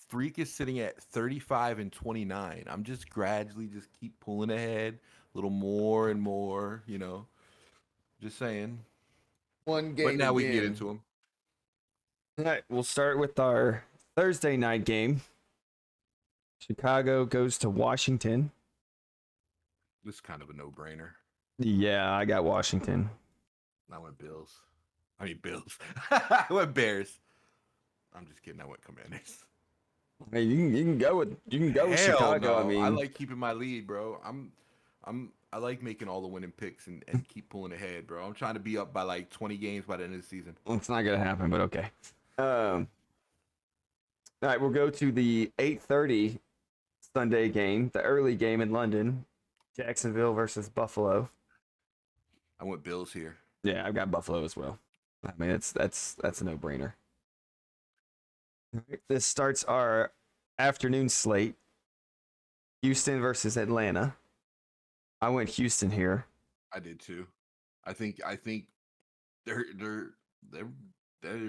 Freak is sitting at 35-29. I'm just gradually just keep pulling ahead a little more and more, Just saying. One But game now we can get again. into them. All right, we'll start with our Thursday night game. Chicago goes to Washington. This is kind of a no-brainer. Yeah, I got Washington. I went Bills. I mean Bills. I went Bears. I'm just kidding. I went Commanders. Hey, you can go with Chicago. No. I mean, I like keeping my lead, bro. I like making all the winning picks and keep pulling ahead, bro. I'm trying to be up by like 20 games by the end of the season. it's not gonna happen, but okay. All right, we'll go to the 8:30 Sunday game, the early game in London, Jacksonville versus Buffalo. I went Bills here. Yeah, I've got Buffalo as well. I mean, that's a no-brainer. This starts our afternoon slate. Houston versus Atlanta. I went Houston here. I did too. I think they're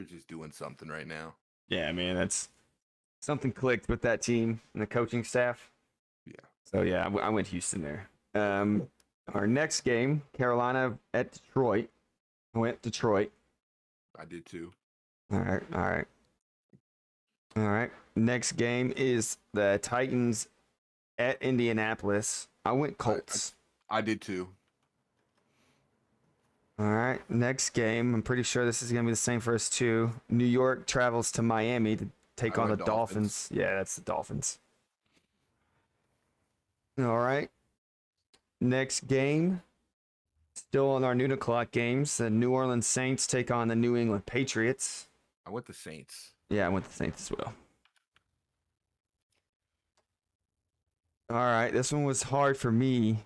just doing something right now. Yeah, man, that's something clicked with that team and the coaching staff. Yeah. So yeah, I went Houston there. Our next game, Carolina at Detroit. I went Detroit. I did too. All right. Next game is the Titans at Indianapolis. I went Colts. I did too. All right, next game. I'm pretty sure this is gonna be the same for us too. New York travels to Miami to take I on the went Dolphins. Dolphins. Yeah, that's the Dolphins. All right, next game. Still on our noon o'clock games. The New Orleans Saints take on the New England Patriots. I went the Saints. Yeah, I went the Saints as well. All right, this one was hard for me.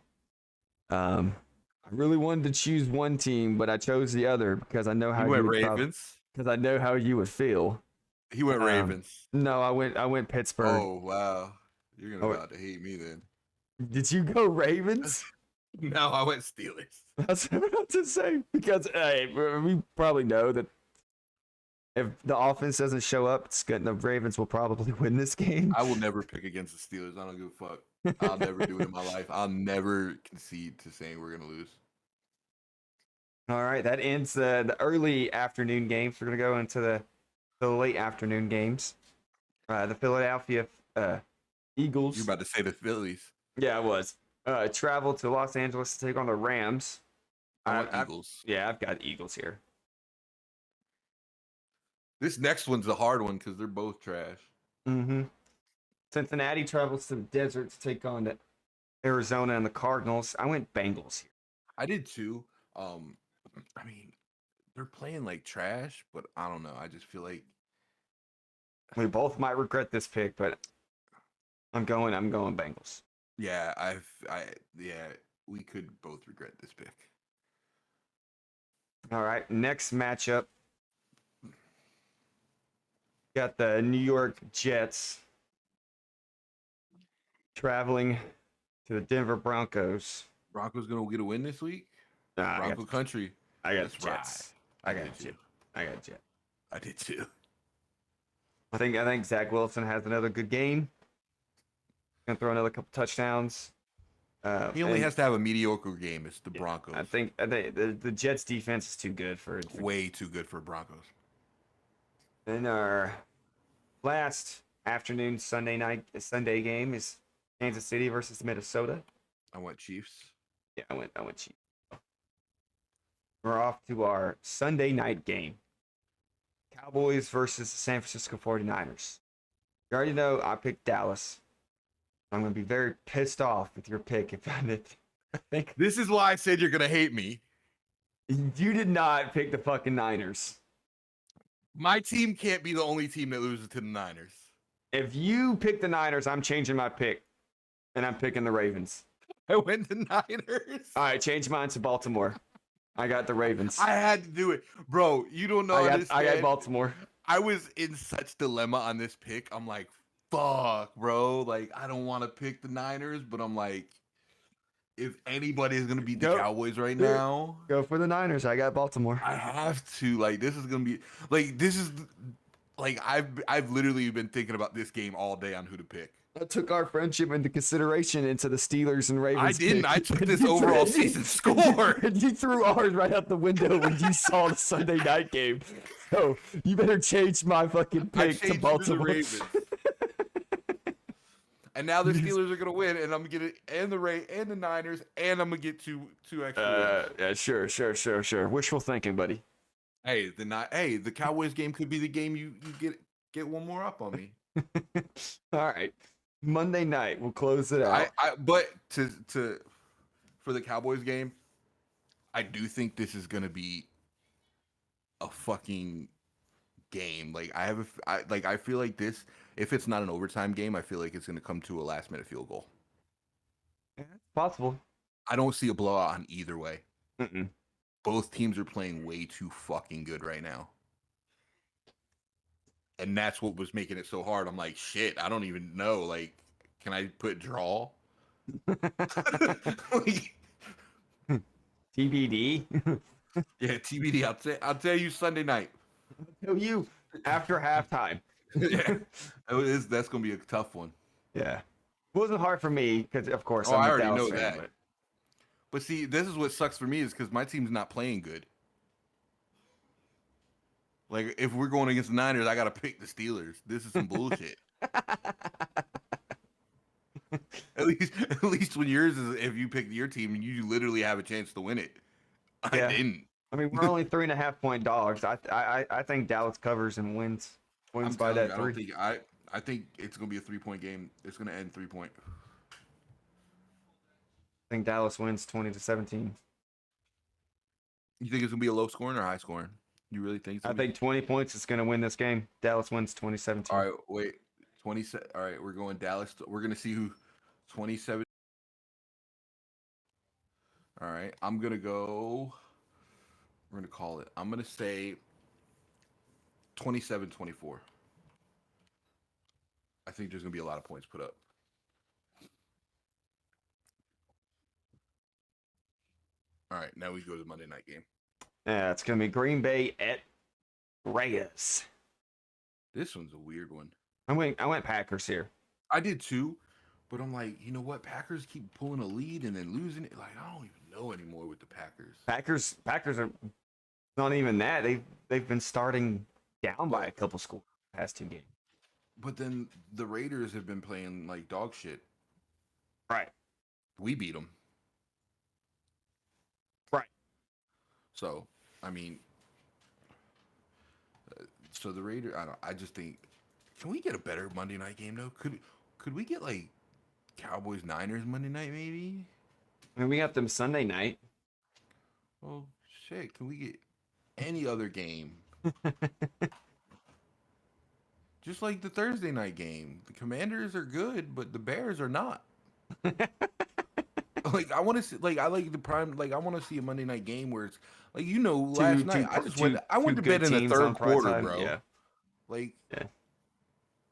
I really wanted to choose one team, but I chose the other because I know how You you went would probably Ravens. because I know how you would feel. He went Um, Ravens. no, I went Pittsburgh. Oh wow, you're gonna Oh, about to hate me then. did you go Ravens? No, I went Steelers. That's what I'm about to say because hey, we probably know that if the offense doesn't show up, it's good. The Ravens will probably win this game. I will never pick against the Steelers. I don't give a fuck. I'll never do it in my life. I'll never concede to saying we're gonna lose. All right, that ends the early afternoon games. We're gonna go into the late afternoon games. The Philadelphia Eagles. You're about to say the Phillies. Yeah, I was. Travel to Los Angeles to take on the Rams. I want Eagles. Yeah, I've got Eagles here. This next one's a hard one because they're both trash. Mm-hmm. Cincinnati travels to the desert to take on the Arizona and the Cardinals. I went Bengals here. I did too. I mean, they're playing like trash, but I don't know. I just feel like We both might regret this pick, but I'm going Bengals. yeah, yeah, we could both regret this pick. All right, next matchup. Got the New York Jets traveling to the Denver Broncos. Broncos gonna get a win this week. Nah, Bronco country. I got Let's the Jets. ride. I got did Jets. too. I got Jets. I did too. I think Zach Wilson has another good game. Gonna throw another couple touchdowns. He only has to have a mediocre game. It's the Broncos. I think the Jets defense is too good for Way too good for Broncos. Then our last afternoon Sunday game is Kansas City versus Minnesota. I went Chiefs. Yeah, I went Chiefs. We're off to our Sunday night game. Cowboys versus the San Francisco 49ers. You already know I picked Dallas. I'm going to be very pissed off with your pick if I did. I think This is why I said you're gonna hate me. you did not pick the fucking Niners. My team can't be the only team that loses to the Niners. If you pick the Niners, I'm changing my pick. And I'm picking the Ravens. I went the Niners. All right, change mine to Baltimore. I got the Ravens. I had to do it, bro. You don't know. I got Baltimore. I was in such dilemma on this pick. I'm like, fuck, bro. Like, I don't want to pick the Niners, but I'm like, if anybody is gonna beat the Cowboys right now, Go for the Niners. I got Baltimore. I have to. Like, this is gonna be like I've literally been thinking about this game all day on who to pick. I took our friendship into consideration into the Steelers and Ravens. I didn't. Pick. I took this overall season score. And you threw ours right out the window when you saw the Sunday night game. So you better change my fucking pick to Baltimore. And now the Steelers are gonna win, and I'm gonna get and the Niners, and I'm gonna get two extra wins. Yeah, sure. Wishful thinking, buddy. Hey, the Cowboys game could be the game you get one more up on me. All right, Monday night we'll close it out. But for the Cowboys game, I do think this is gonna be a fucking game. Like I feel like this. If it's not an overtime game, I feel like it's gonna come to a last minute field goal. Yeah, it's possible. I don't see a blowout on either way. Mm-mm. Both teams are playing way too fucking good right now. And that's what was making it so hard. I'm like, shit, I don't even know. Like, can I put draw? Like, TBD. yeah, TBD. I'll tell you Sunday night. Tell you after halftime. Yeah, that's gonna be a tough one. Yeah, it wasn't hard for me because, of course, I I'm a already Dallas know fan, that. But see, this is what sucks for me is because my team's not playing good. Like, if we're going against the Niners, I gotta pick the Steelers. This is some bullshit. At least when yours is, if you pick your team, you literally have a chance to win it. I didn't. I mean, we're only 3.5-point dogs. I think Dallas covers and wins I'm by telling that you, three. I think it's gonna be a 3-point game. It's gonna end 3-point. I think Dallas wins 20-17. You think it's gonna be a low scoring or high scoring? You really think it's I gonna be? think 20 points is going to win this game. Dallas wins 2017. All right, wait. 27. All right, we're going Dallas. We're gonna see who 27. All right, I'm gonna go. We're gonna call it. I'm gonna say 27-24. I think there's gonna be a lot of points put up. All right, now we go to the Monday night game. Yeah, it's going to be Green Bay at Reyes. This one's a weird one. I went Packers here. I did too, but I'm like, you know what? Packers keep pulling a lead and then losing it. Like I don't even know anymore with the Packers. Packers are not even that. They've been starting down by a couple scores past 2 games. But then the Raiders have been playing like dog shit. Right. We beat them. Right. So, I mean, so the Raiders. I just think, can we get a better Monday night game though? Could we get like Cowboys Niners Monday night maybe? I mean, we got them Sunday night. Well, shit. Can we get any other game? Just like the Thursday night game. The Commanders are good, but the Bears are not. Like I want to see, like I like the prime, like I want to see a Monday night game where it's like last night I went to bed in the third quarter, bro. Yeah. Like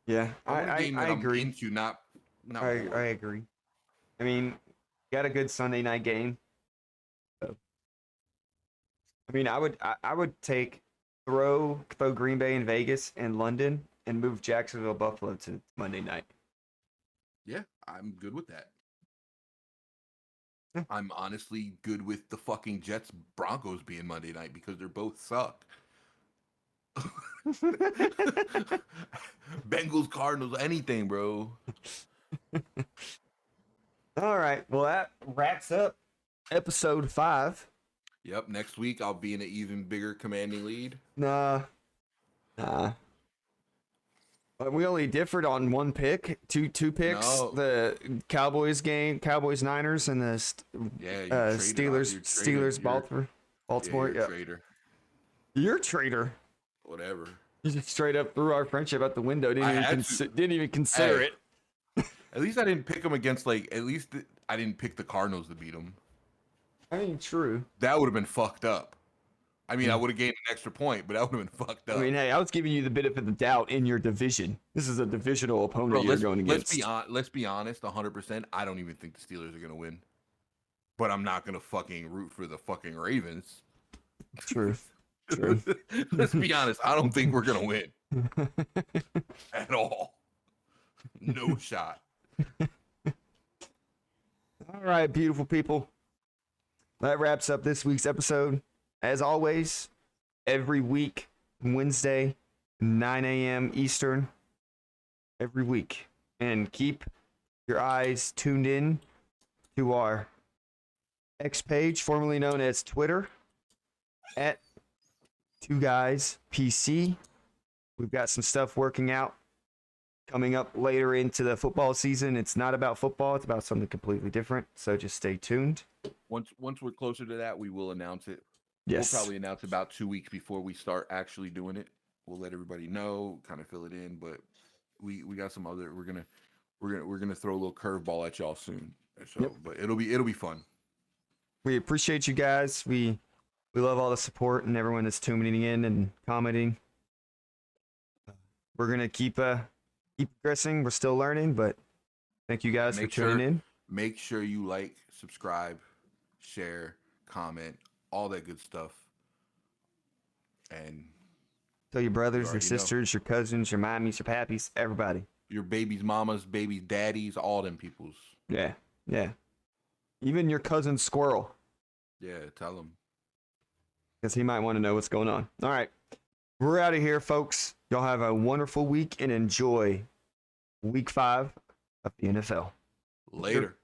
yeah. I want a game that I'm agree. into, not I agree. I mean, got a good Sunday night game. So. I mean, I would throw Green Bay in Vegas and London and move Jacksonville Buffalo to Monday night. Yeah, I'm good with that. Yeah. I'm honestly good with the fucking Jets Broncos being Monday night because they're both suck. Bengals Cardinals, anything, bro. All right. Well, that wraps up episode 5. Yep. Next week I'll be in an even bigger commanding lead. Nah. But we only differed on one pick, two picks. No. The Cowboys game, Cowboys Niners, and the Steelers Baltimore. Yeah, you're a traitor. You're a traitor. Whatever. You just straight up threw our friendship out the window. Didn't even consider it. At least I didn't pick them against I didn't pick the Cardinals to beat them. I mean, true. That would have been fucked up. I mean, I would have gained an extra point, but that would have been fucked up. I mean, hey, I was giving you the benefit of the doubt in your division. This is a divisional opponent you're going against. Let's be honest, 100%. I don't even think the Steelers are going to win. But I'm not going to fucking root for the fucking Ravens. True. Let's be honest. I don't think we're going to win. At all. No shot. All right, beautiful people. That wraps up this week's episode. As always, every week, Wednesday, 9 a.m. Eastern, every week. And keep your eyes tuned in to our X page, formerly known as Twitter, at 2GuysPC. We've got some stuff working out coming up later into the football season. It's not about football. It's about something completely different. So just stay tuned. Once we're closer to that, we will announce it. Yes. We'll probably announce about 2 weeks before we start actually doing it. We'll let everybody know, kind of fill it in, but we got some other. We're gonna throw a little curveball at y'all soon. So, Yep. But it'll be fun. We appreciate you guys. We love all the support and everyone that's tuning in and commenting. We're gonna keep progressing. We're still learning, but thank you guys for tuning in. Make sure you like, subscribe, share, comment, all that good stuff. And tell your brothers, your sisters, your cousins, your mommies, your pappies, everybody. Your baby's mamas, baby's daddies, all them peoples. Yeah. Even your cousin Squirrel. Yeah, tell them. Because he might want to know what's going on. All right. We're out of here, folks. Y'all have a wonderful week and enjoy week 5 of the NFL. Later.